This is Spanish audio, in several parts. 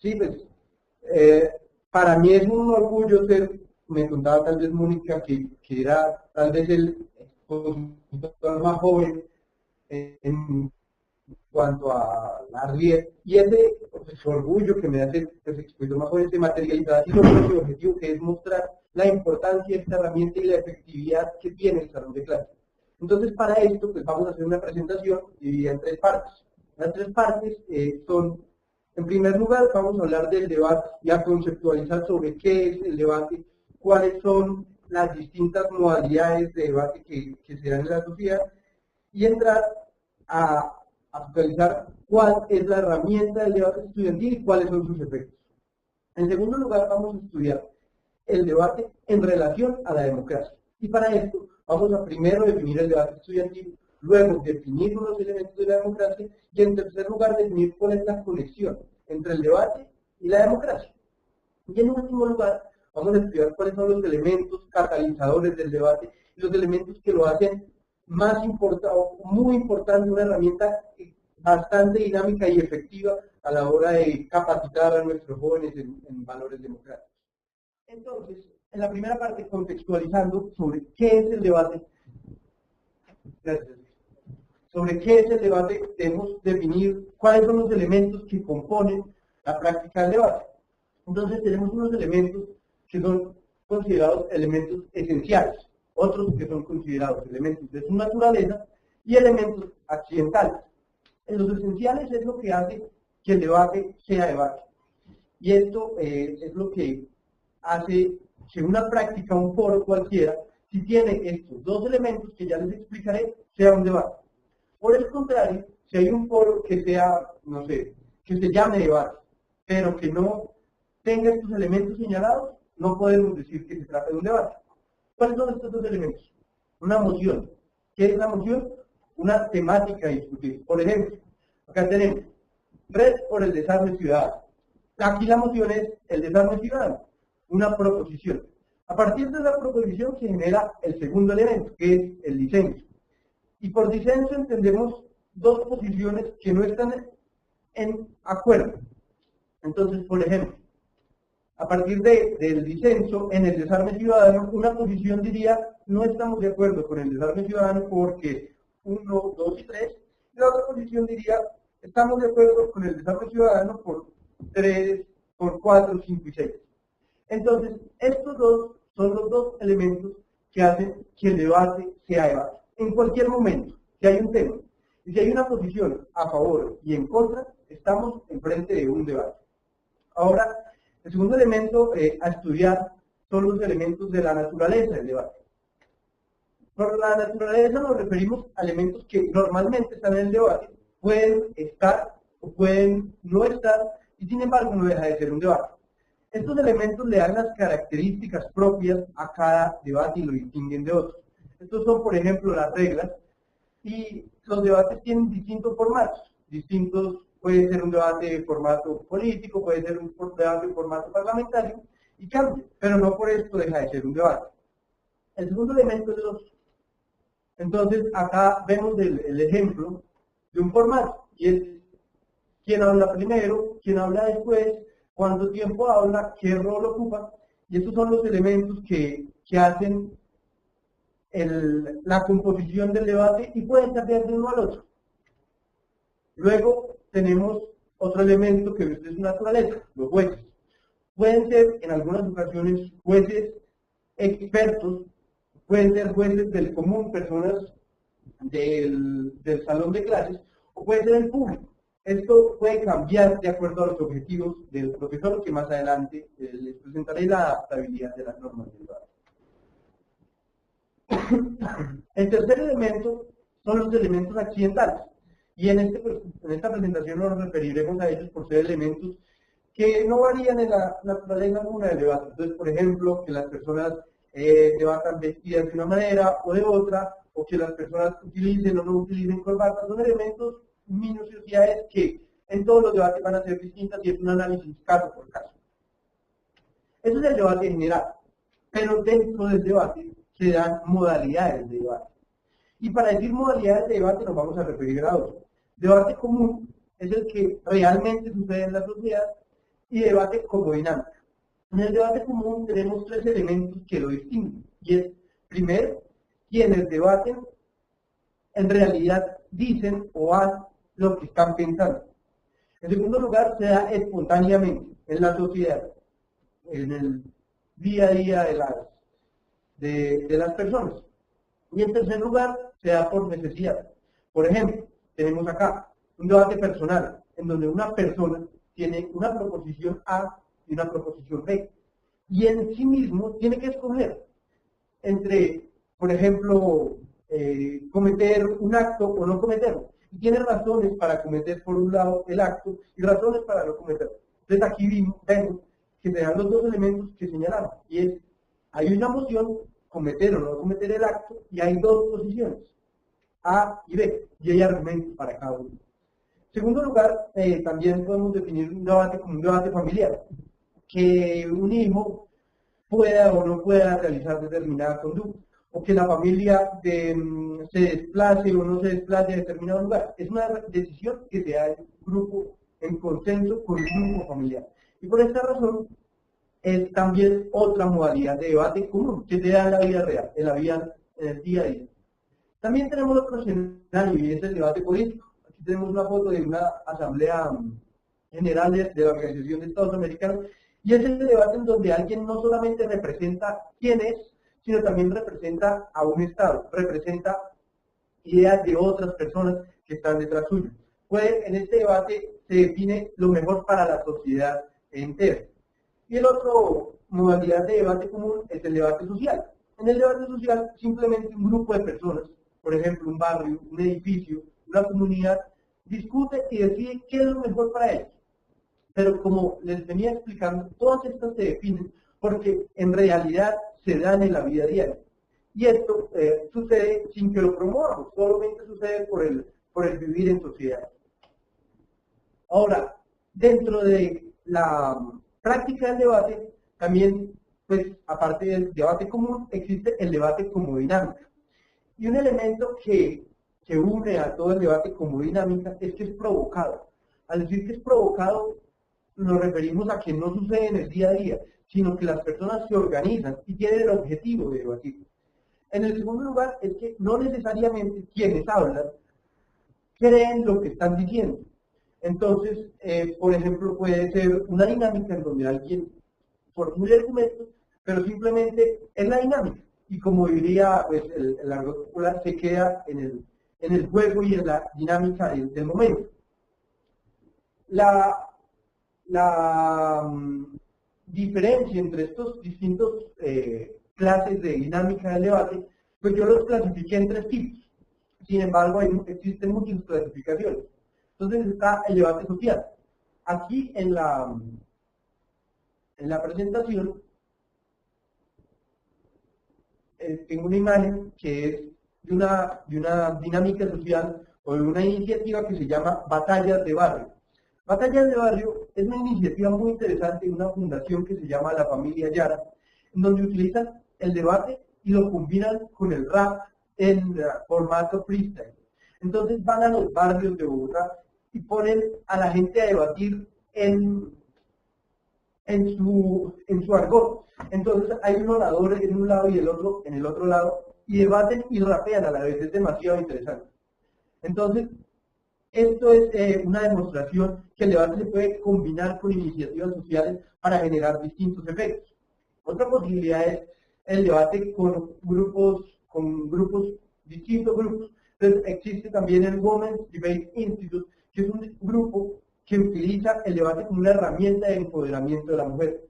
Sí, pues para mí es un orgullo ser, me contaba tal vez Mónica, que era tal vez el consultor más joven en cuanto a la RIE, y ese pues, orgullo que me hace pues, expositor más joven se materializa haciendo un objetivo que es mostrar la importancia de esta herramienta y la efectividad que tiene el salón de clase. Entonces, para esto, pues vamos a hacer una presentación dividida en tres partes. Las tres partes son, en primer lugar, vamos a hablar del debate y a conceptualizar sobre qué es el debate, cuáles son las distintas modalidades de debate que se dan en la sociedad, y entrar a actualizar cuál es la herramienta del debate estudiantil y cuáles son sus efectos. En segundo lugar, vamos a estudiar el debate en relación a la democracia. Y para esto vamos a primero definir el debate estudiantil, luego definir unos elementos de la democracia y en tercer lugar definir cuál es la conexión entre el debate y la democracia. Y en último lugar vamos a estudiar cuáles son los elementos catalizadores del debate y los elementos que lo hacen más importante, muy importante, una herramienta bastante dinámica y efectiva a la hora de capacitar a nuestros jóvenes en valores democráticos. Entonces, en la primera parte, contextualizando sobre qué es el debate, sobre qué es el debate, debemos definir cuáles son los elementos que componen la práctica del debate. Entonces, tenemos unos elementos que son considerados elementos esenciales, otros que son considerados elementos de su naturaleza y elementos accidentales. En los esenciales es lo que hace que el debate sea debate. Y esto es lo que hace que una práctica, un foro cualquiera, si tiene estos dos elementos que ya les explicaré, sea un debate. Por el contrario, si hay un foro que sea, no sé, que se llame debate, pero que no tenga estos elementos señalados, no podemos decir que se trata de un debate. ¿Cuáles son estos dos elementos? Una moción. ¿Qué es la moción? Una temática a discutir. Por ejemplo, acá tenemos Red por el Desarme Ciudadano. Aquí la moción es el desarme ciudadano, una proposición. A partir de la proposición se genera el segundo elemento, que es el disenso. Y por disenso entendemos dos posiciones que no están en acuerdo. Entonces, por ejemplo, a partir del disenso en el desarme ciudadano, una posición diría, no estamos de acuerdo con el desarme ciudadano porque 1, 2 y 3, y la otra posición diría, estamos de acuerdo con el desarme ciudadano por 3, por 4, 5 y 6. Entonces, estos dos son los dos elementos que hacen que el debate sea debate. En cualquier momento, si hay un tema, y si hay una posición a favor y en contra, estamos enfrente de un debate. Ahora, el segundo elemento a estudiar son los elementos de la naturaleza del debate. Por la naturaleza nos referimos a elementos que normalmente están en el debate, pueden estar o pueden no estar, y sin embargo no deja de ser un debate. Estos elementos le dan las características propias a cada debate y lo distinguen de otros. Estos son, por ejemplo, las reglas, y los debates tienen distintos formatos, puede ser un debate de formato político, puede ser un debate de formato parlamentario, y cambia, pero no por esto deja de ser un debate. El segundo elemento es el otro. Entonces, acá vemos el ejemplo de un formato, y es quién habla primero, quién habla después, cuánto tiempo habla, qué rol ocupa, y estos son los elementos que hacen la composición del debate y pueden cambiar de uno al otro. Luego tenemos otro elemento que es de su naturaleza, los jueces. Pueden ser en algunas ocasiones jueces expertos, pueden ser jueces del común, personas del salón de clases, o puede ser el público. Esto puede cambiar de acuerdo a los objetivos del profesor, que más adelante les presentaré la adaptabilidad de las normas del debate. El tercer elemento son los elementos accidentales. Y en esta presentación nos referiremos a ellos por ser elementos que no varían en la naturaleza alguna del debate. Entonces, por ejemplo, que las personas debatan vestidas de una manera o de otra, o que las personas utilicen o no utilicen corbatas, son elementos, minuciosidades que en todos los debates van a ser distintas y es un análisis caso por caso. Eso es el debate general, pero dentro del debate se dan modalidades de debate. Y para decir modalidades de debate nos vamos a referir a otro. Debate común es el que realmente sucede en la sociedad, y debate como dinámica. En el debate común tenemos tres elementos que lo distinguen, y es, primero, quienes debaten en realidad dicen o hacen lo que están pensando. En segundo lugar, se da espontáneamente en la sociedad, en el día a día de las personas. Y en tercer lugar, se da por necesidad. Por ejemplo, tenemos acá un debate personal, en donde una persona tiene una proposición A y una proposición B. Y en sí mismo tiene que escoger entre, por ejemplo, cometer un acto o no cometerlo. Y tiene razones para cometer, por un lado, el acto y razones para no cometerlo. Entonces aquí vemos que se dan los dos elementos que señalamos. Y es, hay una moción, cometer o no cometer el acto, y hay dos posiciones, A y B, y hay argumentos para cada uno. En segundo lugar, también podemos definir un debate como un debate familiar, que un hijo pueda o no pueda realizar determinada conducta, o que la familia se desplace o no se desplace a determinado lugar. Es una decisión que se da en grupo, en consenso con el grupo familiar. Y por esta razón, es también otra modalidad de debate común que se da en la vida real, en el día a día. También tenemos otro escenario y es el debate político. Aquí tenemos una foto de una asamblea general de la Organización de Estados Americanos, y es el debate en donde alguien no solamente representa quién es, sino también representa a un Estado, representa ideas de otras personas que están detrás suyo. En este debate se define lo mejor para la sociedad entera. Y el otro modalidad de debate común es el debate social. En el debate social, simplemente un grupo de personas, por ejemplo, un barrio, un edificio, una comunidad, discute y decide qué es lo mejor para ellos. Pero como les venía explicando, todas estas se definen porque en realidad se dan en la vida diaria. Y esto sucede sin que lo promovamos, solamente sucede por el vivir en sociedad. Ahora, dentro de la práctica del debate, también, pues, aparte del debate común, existe el debate como dinámica. Y un elemento que une a todo el debate como dinámica es que es provocado. Al decir que es provocado, nos referimos a que no sucede en el día a día, sino que las personas se organizan y tienen el objetivo de debatir. En el segundo lugar, es que no necesariamente quienes hablan creen lo que están diciendo. Entonces, por ejemplo, puede ser una dinámica en donde alguien formule argumentos, pero simplemente es la dinámica. Y como diría pues, el argot popular, se queda en el juego y en la dinámica del momento. La diferencia entre estos distintos clases de dinámica del debate, pues yo los clasifiqué en tres tipos. Sin embargo, existen muchas clasificaciones. Entonces está el debate social. Aquí en la presentación tengo una imagen que es de una dinámica social o de una iniciativa que se llama Batallas de Barrio. Batallas de Barrio es una iniciativa muy interesante de una fundación que se llama La Familia Yara, en donde utilizan el debate y lo combinan con el rap en formato freestyle. Entonces van a los barrios de Bogotá y ponen a la gente a debatir en su argot. Entonces hay un orador en un lado y el otro en el otro lado, y debaten y rapean a la vez. Es demasiado interesante. Entonces, esto es una demostración que el debate se puede combinar con iniciativas sociales para generar distintos efectos. Otra posibilidad es el debate con distintos grupos. Entonces existe también el Women's Debate Institute, que es un grupo que utiliza el debate como una herramienta de empoderamiento de la mujer.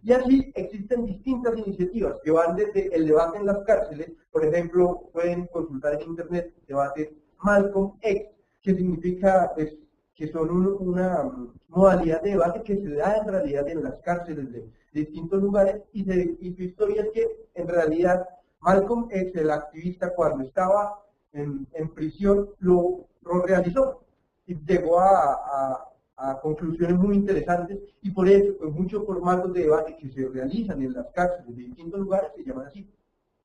Y así existen distintas iniciativas que van desde el debate en las cárceles. Por ejemplo, pueden consultar en internet debate Malcolm X, que significa pues, que son una modalidad de debate que se da en realidad en las cárceles de distintos lugares, y su historia es que en realidad Malcolm X, el activista, cuando estaba en prisión, lo realizó y llegó a conclusiones muy interesantes, y por eso pues, muchos formatos de debate que se realizan en las cárceles de distintos lugares se llaman así.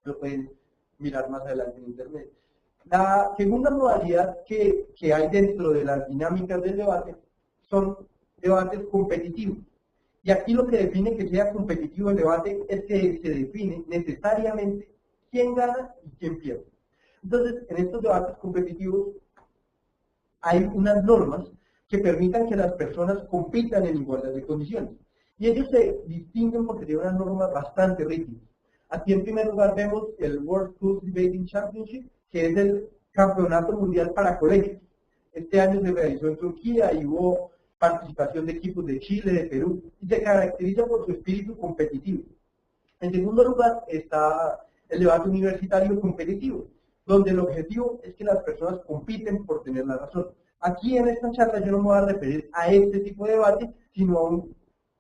Lo pueden mirar más adelante en internet. La segunda modalidad que hay dentro de las dinámicas del debate son debates competitivos. Y aquí lo que define que sea competitivo el debate es que se define necesariamente quién gana y quién pierde. Entonces, en estos debates competitivos hay unas normas que permitan que las personas compitan en igualdad de condiciones. Y ellos se distinguen porque tienen unas normas bastante rígidas. Aquí en primer lugar vemos el World Schools Debating Championship, que es el campeonato mundial para colegios. Este año se realizó en Turquía y hubo participación de equipos de Chile, de Perú, y se caracteriza por su espíritu competitivo. En segundo lugar está el debate universitario competitivo, donde el objetivo es que las personas compiten por tener la razón. Aquí en esta charla yo no me voy a referir a este tipo de debate, sino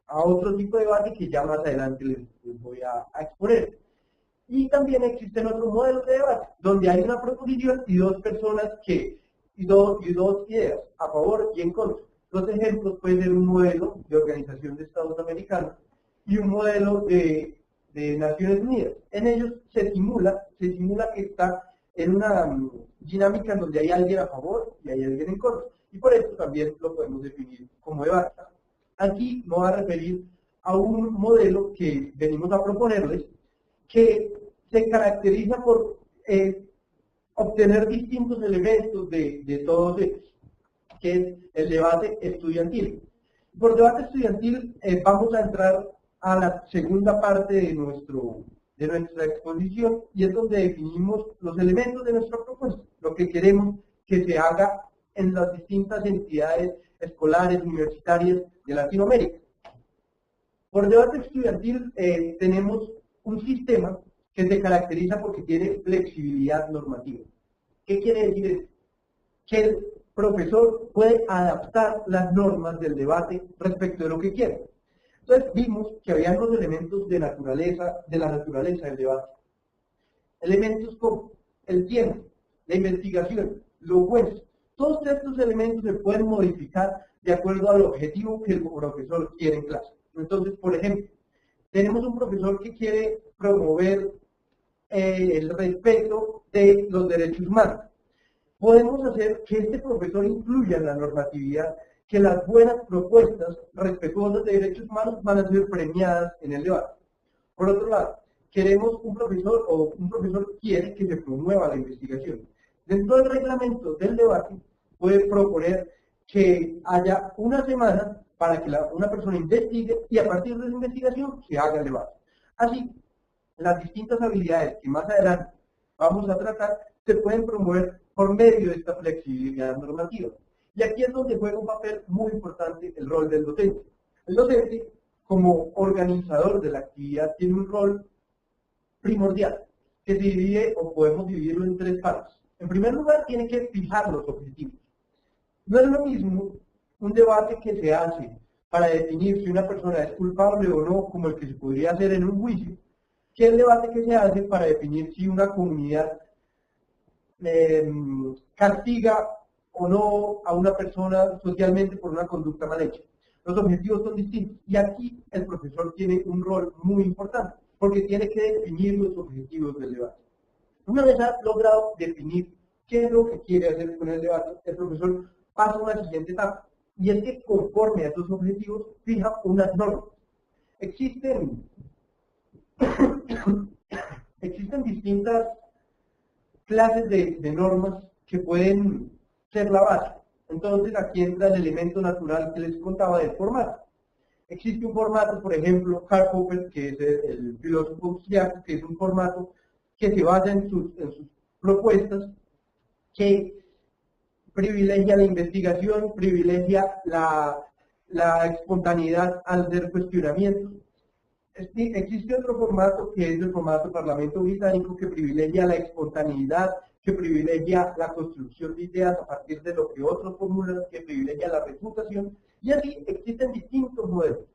a otro tipo de debate que ya más adelante les voy a exponer. Y también existen otros modelos de debate, donde hay una proposición y dos personas y dos ideas, a favor y en contra. Los ejemplos pueden ser un modelo de Organización de Estados Americanos y un modelo de Naciones Unidas. En ellos se simula que está en una dinámica en donde hay alguien a favor y hay alguien en contra. Y por eso también lo podemos definir como debate. Aquí me voy a referir a un modelo que venimos a proponerles, que se caracteriza por obtener distintos elementos de todos ellos, que es el debate estudiantil. Por debate estudiantil vamos a entrar a la segunda parte de nuestra exposición, y es donde definimos los elementos de nuestra propuesta, lo que queremos que se haga en las distintas entidades escolares, universitarias de Latinoamérica. Por debate estudiantil tenemos un sistema que se caracteriza porque tiene flexibilidad normativa. ¿Qué quiere decir esto? Que el profesor puede adaptar las normas del debate respecto de lo que quiere. Entonces vimos que había unos elementos de la naturaleza del debate. Elementos como el tiempo, la investigación, los jueces. Todos estos elementos se pueden modificar de acuerdo al objetivo que el profesor quiere en clase. Entonces, por ejemplo, tenemos un profesor que quiere promover el respeto de los derechos humanos. Podemos hacer que este profesor incluya en la normatividad que las buenas propuestas respetuosas de derechos humanos van a ser premiadas en el debate. Por otro lado, queremos un profesor quiere que se promueva la investigación. Dentro del reglamento del debate puede proponer que haya una semana para que una persona investigue y a partir de esa investigación se haga el debate. Así, las distintas habilidades que más adelante vamos a tratar se pueden promover por medio de esta flexibilidad normativa. Y aquí es donde juega un papel muy importante el rol del docente. El docente, como organizador de la actividad, tiene un rol primordial, que se divide o podemos dividirlo en tres partes. En primer lugar, tiene que fijar los objetivos. No es lo mismo un debate que se hace para definir si una persona es culpable o no, como el que se podría hacer en un juicio, que el debate que se hace para definir si una comunidad castiga o no a una persona socialmente por una conducta mal hecha. Los objetivos son distintos y aquí el profesor tiene un rol muy importante porque tiene que definir los objetivos del debate. Una vez ha logrado definir qué es lo que quiere hacer con el debate, el profesor pasa a una siguiente etapa y es que conforme a esos objetivos fija unas normas. Existen distintas clases de normas que pueden ser la base. Entonces aquí entra el elemento natural que les contaba del formato. Existe un formato, por ejemplo, Karl Popper, que es el filósofo austriaco, que es un formato que se basa en sus propuestas, que privilegia la investigación, privilegia la espontaneidad al hacer cuestionamientos. Existe otro formato que es el formato Parlamento Británico, que privilegia la espontaneidad, que privilegia la construcción de ideas a partir de lo que otros formulan, que privilegia la reputación, y así existen distintos modelos.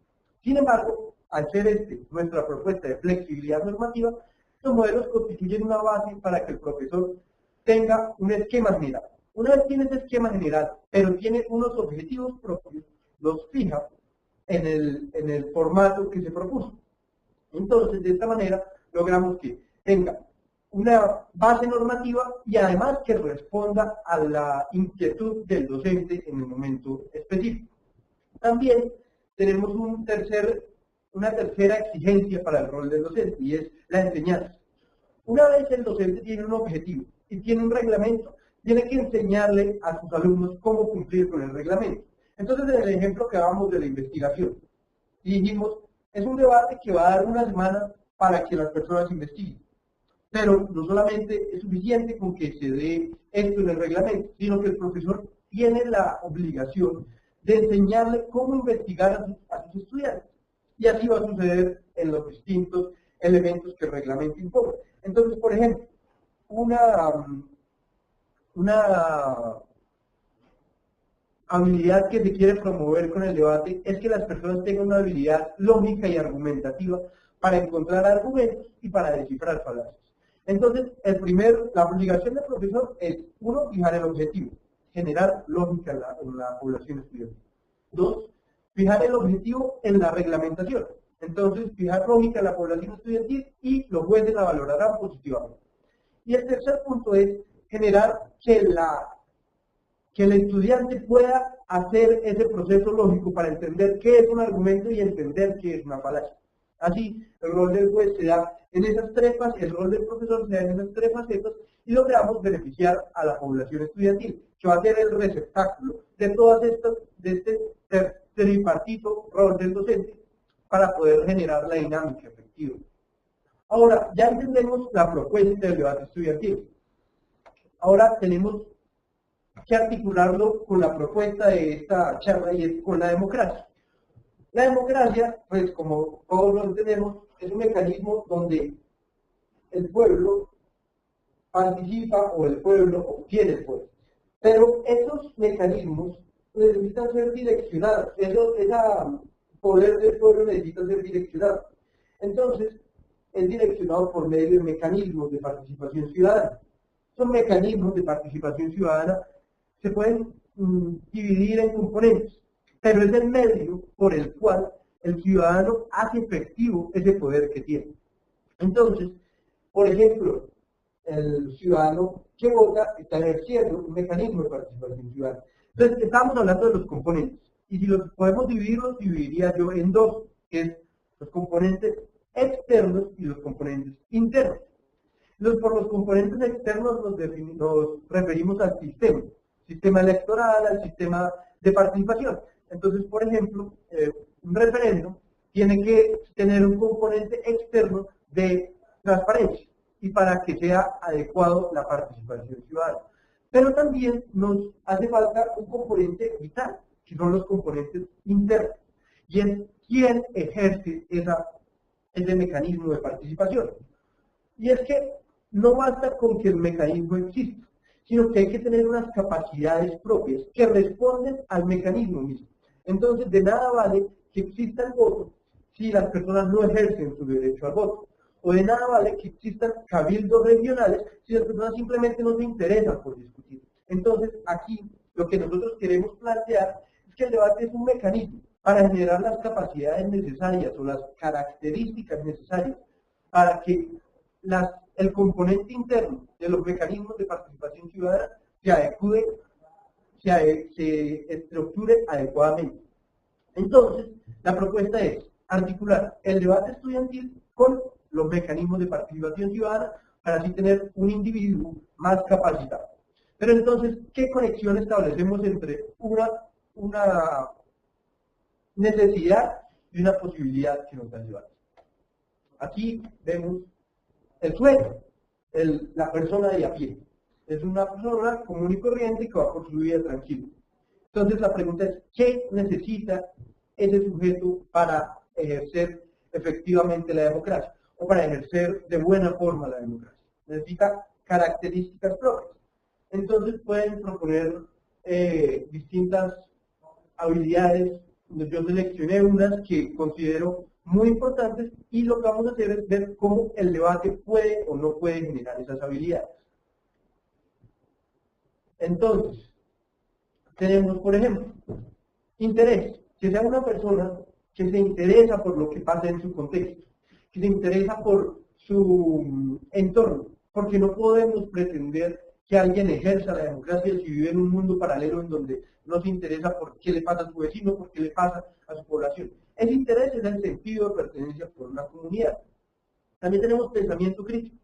Sin embargo, al ser nuestra propuesta de flexibilidad normativa, los modelos constituyen una base para que el profesor tenga un esquema general. Una vez tiene ese esquema general, pero tiene unos objetivos propios, los fija en el formato que se propuso. Entonces, de esta manera, logramos que tenga una base normativa y además que responda a la inquietud del docente en el momento específico. También tenemos una tercera exigencia para el rol del docente, y es la enseñanza. Una vez el docente tiene un objetivo y tiene un reglamento, tiene que enseñarle a sus alumnos cómo cumplir con el reglamento. Entonces, en el ejemplo que dábamos de la investigación, dijimos, es un debate que va a dar una semana para que las personas investiguen. Pero no solamente es suficiente con que se dé esto en el reglamento, sino que el profesor tiene la obligación de enseñarle cómo investigar a sus estudiantes. Y así va a suceder en los distintos elementos que el reglamento impone. Entonces, por ejemplo, una habilidad que se quiere promover con el debate es que las personas tengan una habilidad lógica y argumentativa para encontrar argumentos y para descifrar falacias. Entonces, la obligación del profesor es, uno, fijar el objetivo, generar lógica en la población estudiantil. Dos, fijar el objetivo en la reglamentación. Entonces, fijar lógica en la población estudiantil y los jueces la valorarán positivamente. Y el tercer punto es generar que el estudiante pueda hacer ese proceso lógico para entender qué es un argumento y entender qué es una falacia. Así, el rol del juez se da en esas tres facetas, el rol del profesor se da en esas tres facetas y logramos beneficiar a la población estudiantil, que va a ser el receptáculo de todas estas, de este tripartito rol del docente para poder generar la dinámica efectiva. Ahora, ya entendemos la propuesta del debate estudiantil. Ahora tenemos que articularlo con la propuesta de esta charla y es con la democracia. La democracia, pues como todos lo entendemos, es un mecanismo donde el pueblo participa o el pueblo obtiene el poder. Pero esos mecanismos necesitan ser direccionados, ese poder del pueblo necesita ser direccionado. Entonces, es direccionado por medio de mecanismos de participación ciudadana. Esos mecanismos de participación ciudadana se pueden dividir en componentes, pero es el medio por el cual el ciudadano hace efectivo ese poder que tiene. Entonces, por ejemplo, el ciudadano que vota está ejerciendo un mecanismo de participación ciudadana. Entonces, estamos hablando de los componentes, y si los podemos dividir, los dividiría yo en dos, que es los componentes externos y los componentes internos. Por los componentes externos nos referimos al sistema electoral, al sistema de participación. Entonces, por ejemplo, un referéndum tiene que tener un componente externo de transparencia y para que sea adecuado la participación ciudadana. Pero también nos hace falta un componente vital, que son los componentes internos, y es quién ejerce ese mecanismo de participación. Y es que no basta con que el mecanismo exista, sino que hay que tener unas capacidades propias que responden al mecanismo mismo. Entonces, de nada vale que exista el voto si las personas no ejercen su derecho al voto. O de nada vale que existan cabildos regionales si las personas simplemente no se interesan por discutir. Entonces, aquí lo que nosotros queremos plantear es que el debate es un mecanismo para generar las capacidades necesarias o las características necesarias para que el componente interno de los mecanismos de participación ciudadana se estructure adecuadamente. Entonces, la propuesta es articular el debate estudiantil con los mecanismos de participación ciudadana para así tener un individuo más capacitado. Pero entonces, ¿qué conexión establecemos entre una necesidad y una posibilidad que nos da el debate? Aquí vemos el sujeto, la persona de a pie. Es una persona común y corriente que va por su vida tranquila. Entonces la pregunta es, ¿qué necesita ese sujeto para ejercer efectivamente la democracia? O para ejercer de buena forma la democracia. Necesita características propias. Entonces pueden proponer distintas habilidades. Yo seleccioné unas que considero muy importantes y lo que vamos a hacer es ver cómo el debate puede o no puede generar esas habilidades. Entonces, tenemos, por ejemplo, interés, que sea una persona que se interesa por lo que pasa en su contexto, que se interesa por su entorno, porque no podemos pretender que alguien ejerza la democracia si vive en un mundo paralelo en donde no se interesa por qué le pasa a su vecino, por qué le pasa a su población. Ese interés es el sentido de pertenencia por una comunidad. También tenemos pensamiento crítico.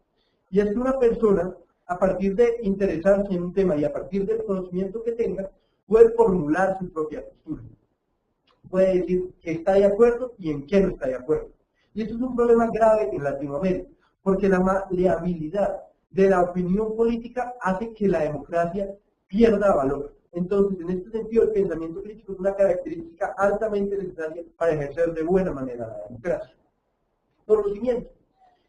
Y es que una persona, a partir de interesarse en un tema y a partir del conocimiento que tenga, puede formular su propia postura. Puede decir que está de acuerdo y en qué no está de acuerdo. Y esto es un problema grave en Latinoamérica, porque la maleabilidad de la opinión política hace que la democracia pierda valor. Entonces, en este sentido, el pensamiento crítico es una característica altamente necesaria para ejercer de buena manera la democracia. Por lo siguiente,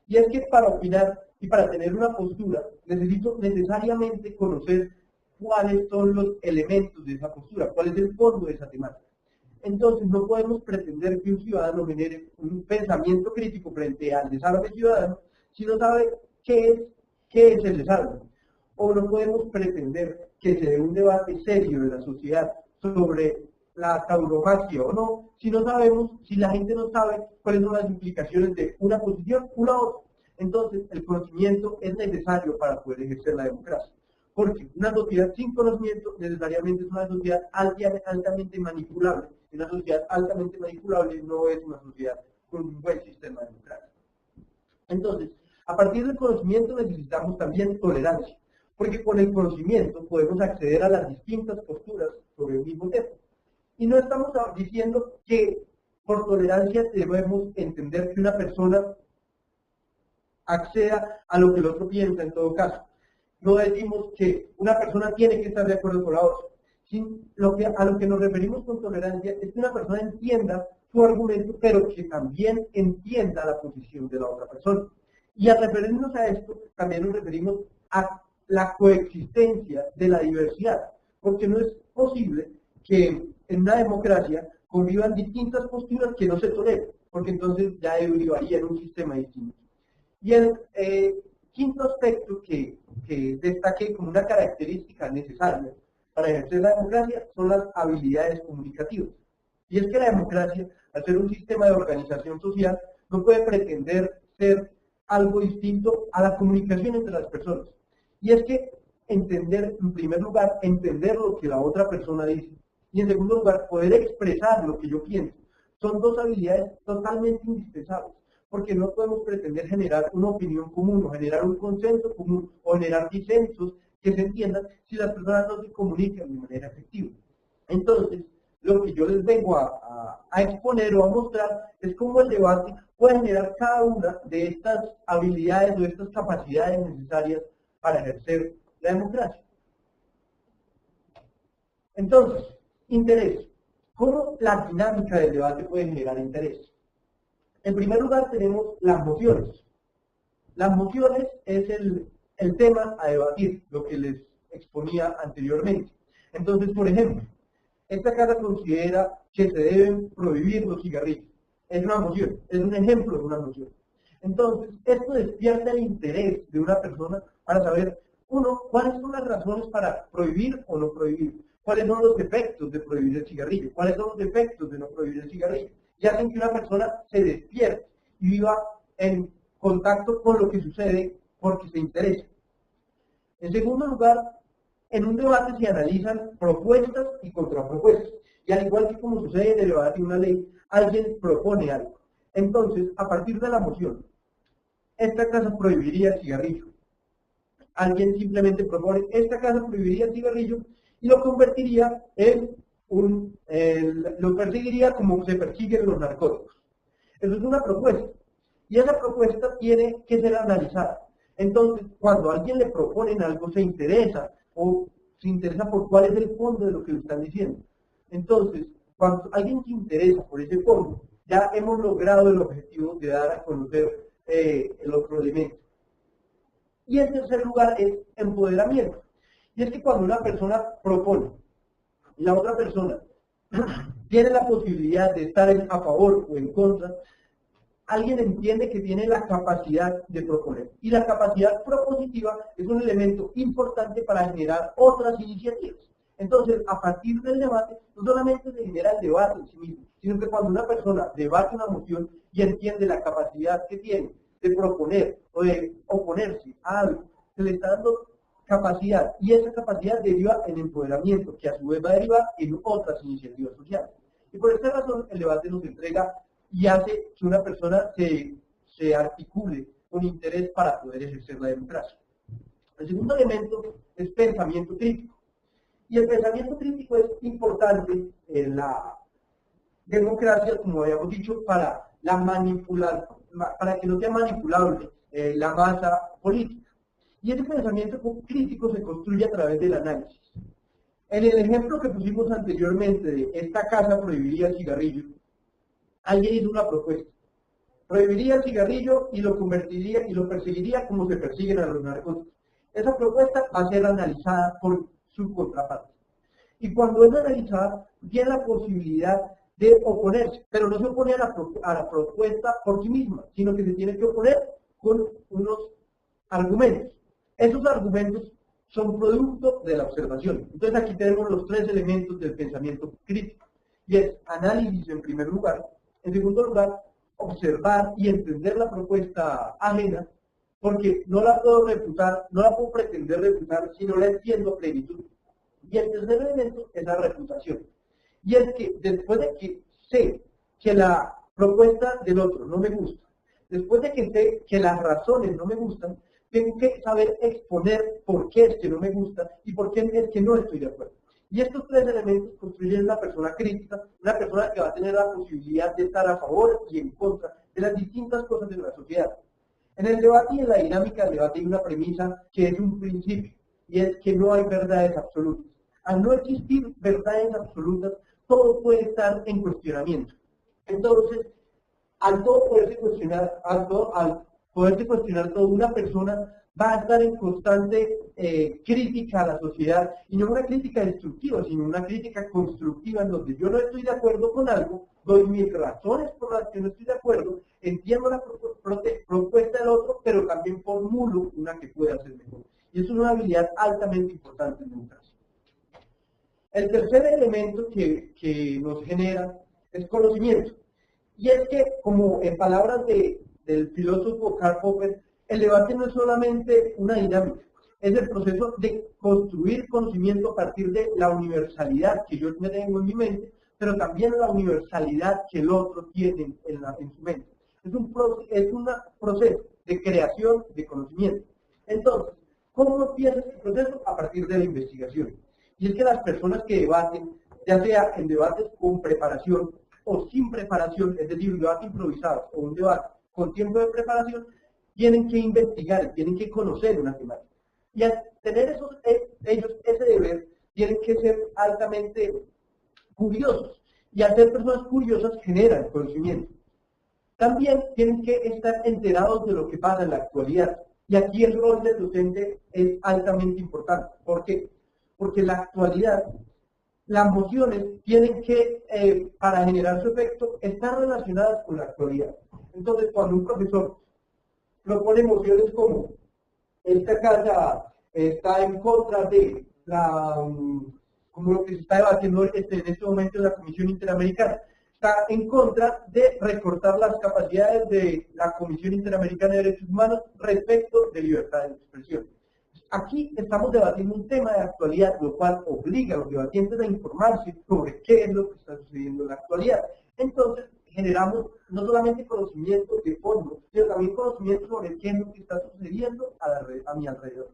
y es que para opinar y para tener una postura, necesito necesariamente conocer cuáles son los elementos de esa postura, cuál es el fondo de esa temática. Entonces, no podemos pretender que un ciudadano genere un pensamiento crítico frente al desarme ciudadano si no sabe qué es el desarme. O no podemos pretender que se dé un debate serio de la sociedad sobre la tauromaquia o no, si no sabemos, si la gente no sabe cuáles son las implicaciones de una posición o la otra. Entonces, el conocimiento es necesario para poder ejercer la democracia. Porque una sociedad sin conocimiento necesariamente es una sociedad altamente manipulable. Y una sociedad altamente manipulable no es una sociedad con un buen sistema democrático. Entonces, a partir del conocimiento necesitamos también tolerancia. Porque con el conocimiento podemos acceder a las distintas posturas sobre el mismo tema. Y no estamos diciendo que por tolerancia debemos entender que una persona acceda a lo que el otro piensa en todo caso. No decimos que una persona tiene que estar de acuerdo con la otra. A lo que nos referimos con tolerancia es que una persona entienda su argumento, pero que también entienda la posición de la otra persona. Y al referirnos a esto, también nos referimos a la coexistencia de la diversidad, porque no es posible que en una democracia convivan distintas posturas que no se toleren, porque entonces ya derivaría en un sistema distinto. Y el quinto aspecto que destaqué como una característica necesaria para ejercer la democracia son las habilidades comunicativas. Y es que la democracia, al ser un sistema de organización social, no puede pretender ser algo distinto a la comunicación entre las personas. Y es que entender, en primer lugar, entender lo que la otra persona dice. Y en segundo lugar, poder expresar lo que yo pienso. Son dos habilidades totalmente indispensables. Porque no podemos pretender generar una opinión común, o generar un consenso común, o generar disensos que se entiendan si las personas no se comunican de manera efectiva. Entonces, lo que yo les vengo a exponer o a mostrar es cómo el debate puede generar cada una de estas habilidades o de estas capacidades necesarias para ejercer la democracia. Entonces, interés. ¿Cómo la dinámica del debate puede generar interés? En primer lugar tenemos las mociones. Las mociones es el tema a debatir, lo que les exponía anteriormente. Entonces, por ejemplo, esta casa considera que se deben prohibir los cigarrillos. Es una moción, es un ejemplo de una moción. Entonces, esto despierta el interés de una persona para saber, uno, cuáles son las razones para prohibir o no prohibir, cuáles son los efectos de prohibir el cigarrillo, cuáles son los efectos de no prohibir el cigarrillo, y hacen que una persona se despierte y viva en contacto con lo que sucede porque se interesa. En segundo lugar, en un debate se analizan propuestas y contrapropuestas, y al igual que como sucede en el debate de una ley, alguien propone algo. Entonces, a partir de la moción, esta casa prohibiría el cigarrillo. Alguien simplemente propone, esta casa prohibiría el cigarrillo y lo convertiría en lo perseguiría como se persiguen los narcóticos. Eso es una propuesta. Y esa propuesta tiene que ser analizada. Entonces, cuando a alguien le proponen algo, se interesa por cuál es el fondo de lo que le están diciendo. Entonces, cuando alguien se interesa por ese fondo, ya hemos logrado el objetivo de dar a conocer el otro elemento. Y en tercer lugar es empoderamiento. Y es que cuando una persona propone y la otra persona tiene la posibilidad de estar a favor o en contra, alguien entiende que tiene la capacidad de proponer. Y la capacidad propositiva es un elemento importante para generar otras iniciativas. Entonces, a partir del debate, no solamente se genera el debate en sí mismo, sino que cuando una persona debate una moción y entiende la capacidad que tiene de proponer o de oponerse a algo, se le está dando capacidad, y esa capacidad deriva en empoderamiento, que a su vez va a derivar en otras iniciativas sociales. Y por esta razón el debate nos entrega y hace que una persona se articule con interés para poder ejercer la democracia. El segundo elemento es pensamiento crítico. Y el pensamiento crítico es importante en la democracia, como habíamos dicho, para que no sea manipulable la masa política. Y ese pensamiento crítico se construye a través del análisis. En el ejemplo que pusimos anteriormente de esta casa prohibiría el cigarrillo, alguien hizo una propuesta. Prohibiría el cigarrillo y lo convertiría y lo perseguiría como se persiguen a los narcóticos. Esa propuesta va a ser analizada por su contraparte. Y cuando es analizada, tiene la posibilidad de oponerse, pero no se opone a la propuesta por sí misma, sino que se tiene que oponer con unos argumentos. Esos argumentos son producto de la observación. Entonces aquí tenemos los tres elementos del pensamiento crítico, y es análisis en primer lugar, en segundo lugar, observar y entender la propuesta ajena, porque no la puedo refutar, no la puedo pretender refutar si no la entiendo a plenitud. Y el tercer elemento es la reputación. Y es que después de que sé que la propuesta del otro no me gusta, después de que sé que las razones no me gustan, tengo que saber exponer por qué es que no me gusta y por qué es que no estoy de acuerdo. Y estos tres elementos construyen una persona crítica, una persona que va a tener la posibilidad de estar a favor y en contra de las distintas cosas de la sociedad. En el debate y en la dinámica del debate hay una premisa que es un principio, y es que no hay verdades absolutas. Al no existir verdades absolutas, todo puede estar en cuestionamiento. Entonces, al poderse cuestionar todo, una persona va a estar en constante crítica a la sociedad, y no una crítica destructiva, sino una crítica constructiva, en donde yo no estoy de acuerdo con algo, doy mis razones por las que no estoy de acuerdo, entiendo la propuesta del otro, pero también formulo una que pueda ser mejor. Y es una habilidad altamente importante en democracia. El tercer elemento que nos genera es conocimiento. Y es que, como en palabras del filósofo Karl Popper, el debate no es solamente una dinámica, es el proceso de construir conocimiento a partir de la universalidad que yo tengo en mi mente, pero también la universalidad que el otro tiene en su mente. Es un proceso de creación de conocimiento. Entonces, ¿cómo empieza este proceso? A partir de la investigación. Y es que las personas que debaten, ya sea en debates con preparación o sin preparación, es decir, un debate improvisado o un debate con tiempo de preparación, tienen que investigar, tienen que conocer una temática. Y al tener ellos ese deber, tienen que ser altamente curiosos. Y al ser personas curiosas, generan conocimiento. También tienen que estar enterados de lo que pasa en la actualidad. Y aquí el rol del docente es altamente importante. ¿Por qué? Porque en la actualidad, las mociones tienen que, para generar su efecto, estar relacionadas con la actualidad. Entonces, cuando un profesor propone mociones como esta casa está en contra de como lo que se está debatiendo en este momento en la Comisión Interamericana, está en contra de recortar las capacidades de la Comisión Interamericana de Derechos Humanos respecto de libertad de expresión. Aquí estamos debatiendo un tema de actualidad, lo cual obliga a los debatientes a informarse sobre qué es lo que está sucediendo en la actualidad. Entonces, generamos no solamente conocimiento de fondo, sino también conocimiento sobre qué es lo que está sucediendo a mi alrededor.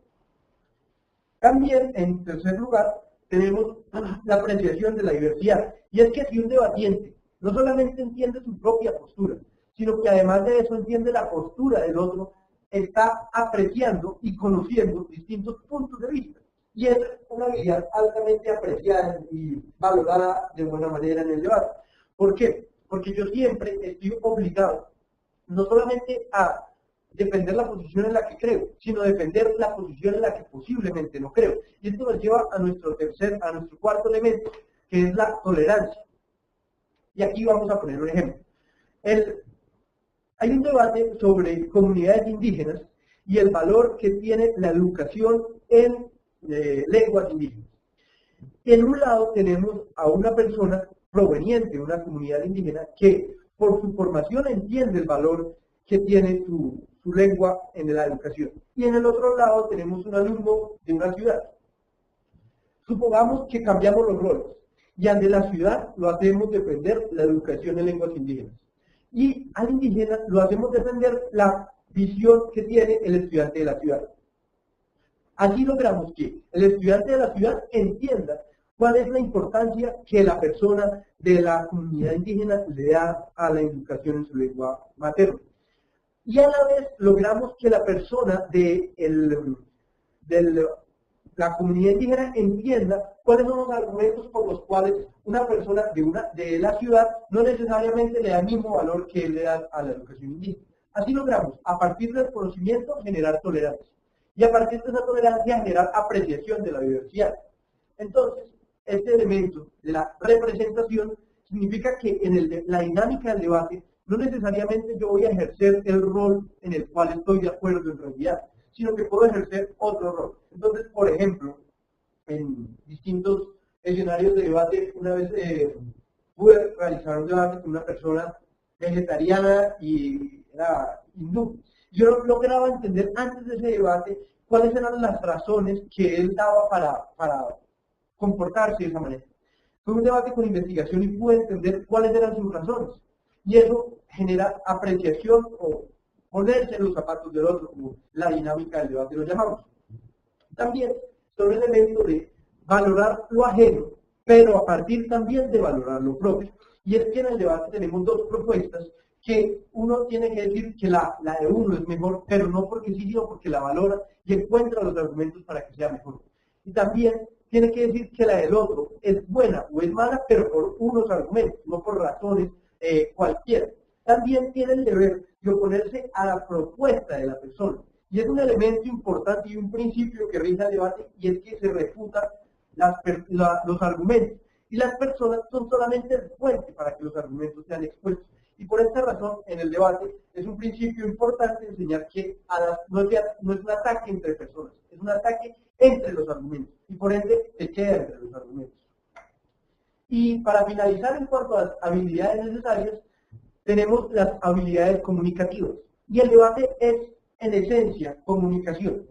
También, en tercer lugar, tenemos la apreciación de la diversidad. Y es que si un debatiente no solamente entiende su propia postura, sino que además de eso entiende la postura del otro, está apreciando y conociendo distintos puntos de vista. Y es una habilidad altamente apreciada y valorada de buena manera en el debate. ¿Por qué? Porque yo siempre estoy obligado no solamente a defender la posición en la que creo, sino defender la posición en la que posiblemente no creo. Y esto nos lleva a nuestro cuarto elemento, que es la tolerancia. Y aquí vamos a poner un ejemplo. Hay un debate sobre comunidades indígenas y el valor que tiene la educación en lenguas indígenas. En un lado tenemos a una persona proveniente de una comunidad indígena que por su formación entiende el valor que tiene su lengua en la educación. Y en el otro lado tenemos un alumno de una ciudad. Supongamos que cambiamos los roles y ante la ciudad lo hacemos defender la educación en lenguas indígenas. Y al indígena lo hacemos defender la visión que tiene el estudiante de la ciudad. Así logramos que el estudiante de la ciudad entienda cuál es la importancia que la persona de la comunidad indígena le da a la educación en su lengua materna. Y a la vez logramos que la persona de la comunidad indígena entienda cuáles son los argumentos por los cuales una persona de la ciudad no necesariamente le da el mismo valor que él le da a la educación indígena. Así logramos, a partir del conocimiento, generar tolerancia. Y a partir de esa tolerancia, generar apreciación de la diversidad. Entonces, este elemento de la representación significa que en la dinámica del debate, no necesariamente yo voy a ejercer el rol en el cual estoy de acuerdo en realidad, sino que puedo ejercer otro rol. Entonces, por ejemplo, en distintos escenarios de debate, una vez pude realizar un debate con una persona vegetariana y era hindú. Yo no lograba entender antes de ese debate cuáles eran las razones que él daba para comportarse de esa manera. Fue un debate con investigación y pude entender cuáles eran sus razones. Y eso genera apreciación o ponerse en los zapatos del otro, como la dinámica del debate lo llamamos. También son elementos de valorar lo ajeno, pero a partir también de valorar lo propio. Y es que en el debate tenemos dos propuestas que uno tiene que decir que la de uno es mejor, pero no porque sí, sino porque la valora y encuentra los argumentos para que sea mejor. Y también tiene que decir que la del otro es buena o es mala, pero por unos argumentos, no por razones cualquiera. También tiene el deber de oponerse a la propuesta de la persona. Y es un elemento importante y un principio que rige el debate, y es que se refutan los argumentos. Y las personas son solamente el puente para que los argumentos sean expuestos. Y por esta razón, en el debate, es un principio importante enseñar que no es un ataque entre personas, es un ataque entre los argumentos. Y por ende, se queda entre los argumentos. Y para finalizar, en cuanto a las habilidades necesarias, tenemos las habilidades comunicativas. Y el debate es, en esencia, comunicación,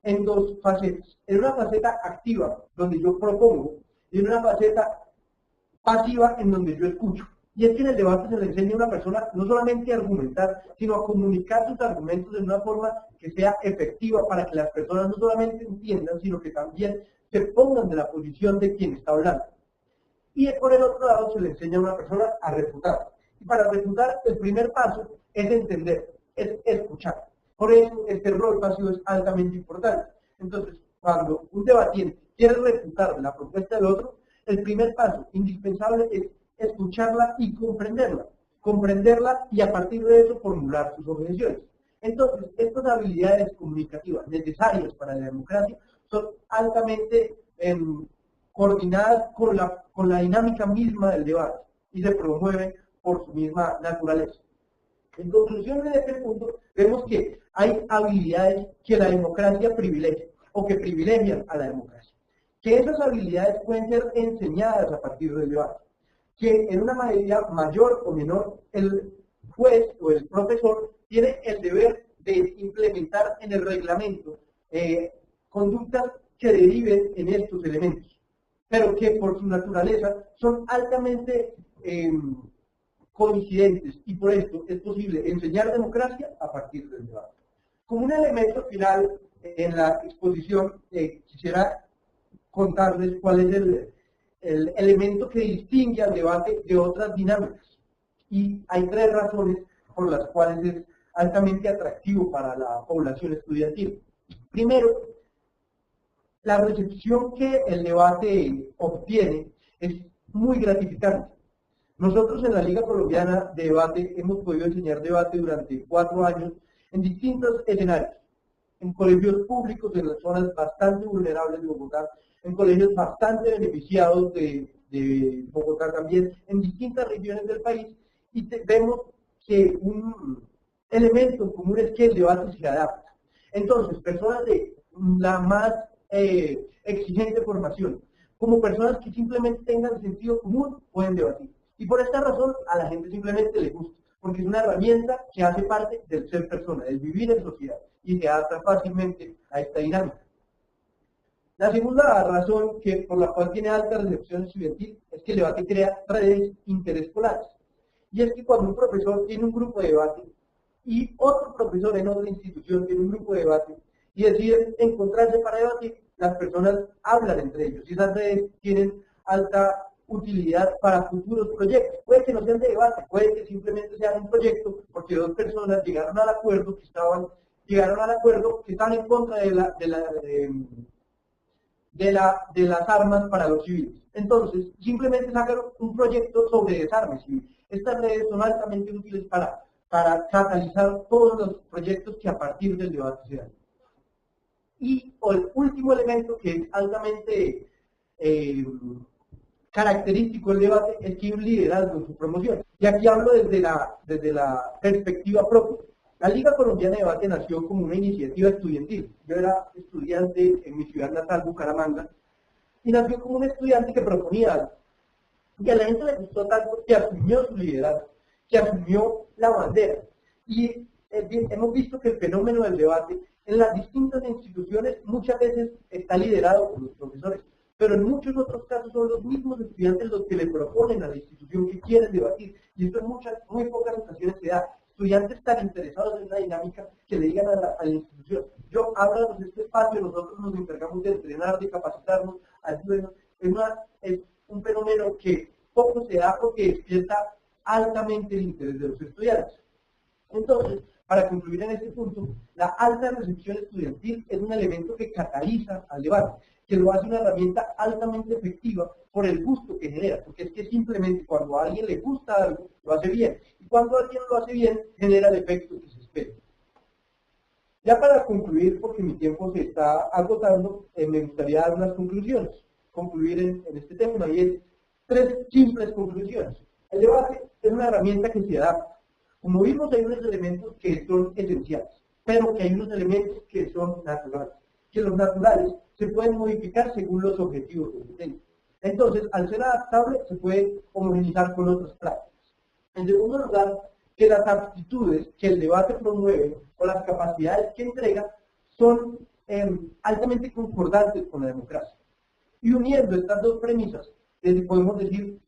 en dos facetas. En una faceta activa, donde yo propongo, y en una faceta pasiva, en donde yo escucho. Y es que en el debate se le enseña a una persona no solamente a argumentar, sino a comunicar sus argumentos de una forma que sea efectiva para que las personas no solamente entiendan, sino que también se pongan de la posición de quien está hablando. Y por el otro lado se le enseña a una persona a refutar. Y para refutar, el primer paso es entender, es escuchar. Por eso este rol pasivo es altamente importante. Entonces, cuando un debatiente quiere refutar la propuesta del otro, el primer paso indispensable es escucharla y comprenderla y a partir de eso formular sus objeciones. Entonces, estas habilidades comunicativas necesarias para la democracia son altamente coordinadas con la dinámica misma del debate y se promueven por su misma naturaleza. En conclusión de este punto, vemos que hay habilidades que la democracia privilegia o que privilegian a la democracia. Que esas habilidades pueden ser enseñadas a partir del debate. Que en una medida mayor o menor el juez o el profesor tiene el deber de implementar en el reglamento conductas que deriven en estos elementos, pero que por su naturaleza son altamente coincidentes y por esto es posible enseñar democracia a partir del debate. Como un elemento final en la exposición, quisiera contarles cuál es el elemento que distingue al debate de otras dinámicas. Y hay tres razones por las cuales es altamente atractivo para la población estudiantil. Primero, la recepción que el debate obtiene es muy gratificante. Nosotros en la Liga Colombiana de Debate hemos podido enseñar debate durante 4 años en distintos escenarios, en colegios públicos, en las zonas bastante vulnerables de Bogotá, en colegios bastante beneficiados de Bogotá también, en distintas regiones del país, y vemos que un elemento en común es que el debate se adapta. Entonces, personas de la más exigente formación, como personas que simplemente tengan sentido común, pueden debatir. Y por esta razón a la gente simplemente le gusta, porque es una herramienta que hace parte del ser persona, del vivir en sociedad, y se adapta fácilmente a esta dinámica. La segunda razón por la cual tiene alta recepción estudiantil es que el debate crea redes interescolares. Y es que cuando un profesor tiene un grupo de debate y otro profesor en otra institución tiene un grupo de debate y deciden encontrarse para debatir, las personas hablan entre ellos y esas redes tienen alta utilidad para futuros proyectos. Puede que no sean de debate, puede que simplemente sean un proyecto porque dos personas llegaron al acuerdo que estaban en contra de las armas para los civiles. Entonces, simplemente sacaron un proyecto sobre desarme civil. Estas redes son altamente útiles para catalizar todos los proyectos que a partir del debate se dan. Y el último elemento que es altamente característico del debate es que hay un liderazgo en su promoción. Y aquí hablo desde la perspectiva propia. La Liga Colombiana de Debate nació como una iniciativa estudiantil. Yo era estudiante en mi ciudad natal, Bucaramanga, y nació como un estudiante que proponía algo. Y a la gente le gustó tanto que asumió su liderazgo, que asumió la bandera. Y hemos visto que el fenómeno del debate en las distintas instituciones muchas veces está liderado por los profesores, pero en muchos otros casos son los mismos estudiantes los que le proponen a la institución que quieren debatir. Y esto en muy pocas ocasiones se da. Estudiantes tan interesados en la dinámica que le digan a la institución: yo ábranos este espacio, nosotros nos encargamos de entrenar, de capacitarnos, ayúdenos. Es un fenómeno que poco se da porque despierta altamente el interés de los estudiantes. Entonces, para concluir en este punto, la alta recepción estudiantil es un elemento que cataliza al debate, que lo hace una herramienta altamente efectiva por el gusto que genera, porque es que simplemente cuando a alguien le gusta algo, lo hace bien, y cuando alguien lo hace bien, genera el efecto que se espera. Ya para concluir, porque mi tiempo se está agotando, me gustaría dar unas conclusiones, concluir en este tema, y es 3 simples conclusiones. El debate es una herramienta que se adapta. Como vimos, hay unos elementos que son esenciales, pero que hay unos elementos que son naturales, que los naturales se pueden modificar según los objetivos que se tengan. Entonces, al ser adaptable, se puede homogenizar con otras prácticas. En segundo lugar, que las aptitudes que el debate promueve o las capacidades que entrega son altamente concordantes con la democracia. Y uniendo estas dos premisas, podemos decir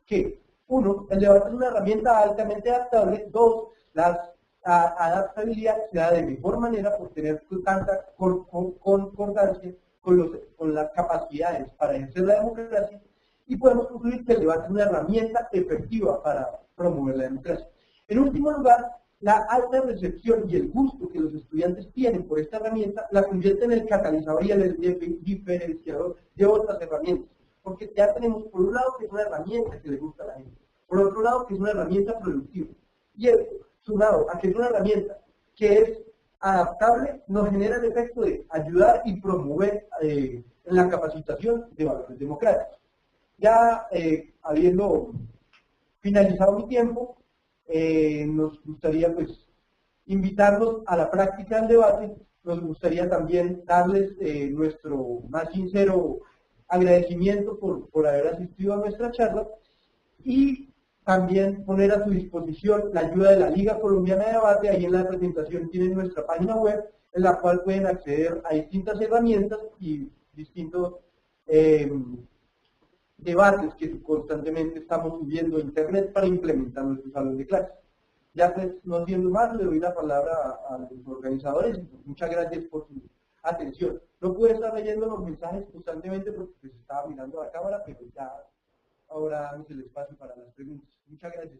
que 1, el debate es una herramienta altamente adaptable. 2, la adaptabilidad se da de mejor manera por tener tanta concordancia con las capacidades para ejercer la democracia. Y podemos concluir que el debate es una herramienta efectiva para promover la democracia. En último lugar, la alta recepción y el gusto que los estudiantes tienen por esta herramienta la convierte en el catalizador y el diferenciador de otras herramientas. Porque ya tenemos, por un lado, que es una herramienta que le gusta a la gente. Por otro lado, que es una herramienta productiva. Y sumado a que es una herramienta que es adaptable, nos genera el efecto de ayudar y promover en la capacitación de valores democráticos. Ya habiendo finalizado mi tiempo, nos gustaría pues invitarlos a la práctica del debate. Nos gustaría también darles nuestro más sincero agradecimiento por haber asistido a nuestra charla y también poner a su disposición la ayuda de la Liga Colombiana de Debate. Ahí en la presentación tienen nuestra página web en la cual pueden acceder a distintas herramientas y distintos debates que constantemente estamos subiendo a internet para implementar nuestros salones de clases. Ya pues, no siendo más, le doy la palabra a los organizadores. Muchas gracias por su atención. No pude estar leyendo los mensajes constantemente porque pues, estaba mirando la cámara, pero ya ahora damos el espacio para las preguntas. Muchas gracias.